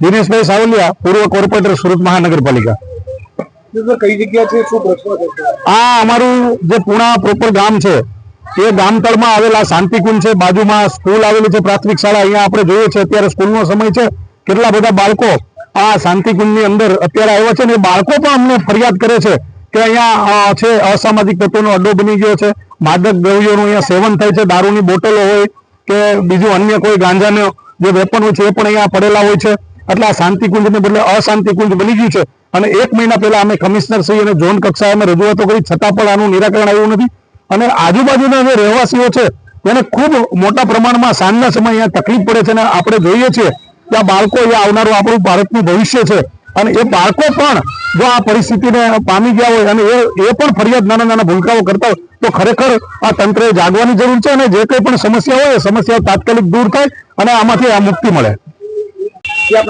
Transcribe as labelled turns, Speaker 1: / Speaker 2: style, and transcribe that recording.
Speaker 1: દિનેશભાઈ સાવલિયા, પૂર્વ કોર્પોરેટર, સુરત મહાનગરપાલિકા।
Speaker 2: કઈ જગ્યા છે, શું પ્રશ્ન છે?
Speaker 1: આ અમારું જે પૂણા પ્રોપર ગામ છે એ ગામતળમાં આવેલા શાંતિકુંજ છે, બાજુમાં સ્કૂલ આવેલી છે, પ્રાથમિક શાળા। અહીંયા આપણે જોઈએ છે અત્યારે સ્કૂલનો સમય છે, કેટલા બધા બાળકો આ શાંતિકુંજની અંદર અત્યારે આવ્યા છે ને એ બાળકો પણ અમને ફરિયાદ કરે છે કે અહીંયા છે અસામાજિક તત્વોનો અડ્ડો બની ગયો છે, માદક દ્રવ્યોનું અહીંયા સેવન થાય છે, દારૂની બોટલો હોય કે બીજું અન્ય કોઈ ગાંજાનો જે વેપન હોય છે એ પણ અહીંયા પડેલા હોય છે। એટલે આ શાંતિકુંજને બદલે અશાંતિકુંજ બની ગયું છે। અને 1 મહિના પહેલા અમે કમિશનર શ્રી અને ઝોન કક્ષાએ અમે રજૂઆતો કરી, છતાં પણ આનું નિરાકરણ આવ્યું નથી। અને આજુબાજુના જે રહેવાસીઓ છે તેને ખૂબ મોટા પ્રમાણમાં સાંજના સમય અહીંયા તકલીફ પડે છે। અને આપણે જોઈએ છીએ કે આ બાળકો અહીંયા આવનારું આપણું ભારતનું ભવિષ્ય છે અને એ બાળકો પણ જો આ પરિસ્થિતિને પામી ગયા હોય અને એ પણ ફરિયાદ નાના નાના ભૂલકાઓ કરતા હોય તો ખરેખર આ તંત્રે જાગવાની જરૂર છે અને જે કંઈ પણ સમસ્યા હોય એ સમસ્યાઓ તાત્કાલિક દૂર થાય અને આમાંથી આ મુક્તિ મળે।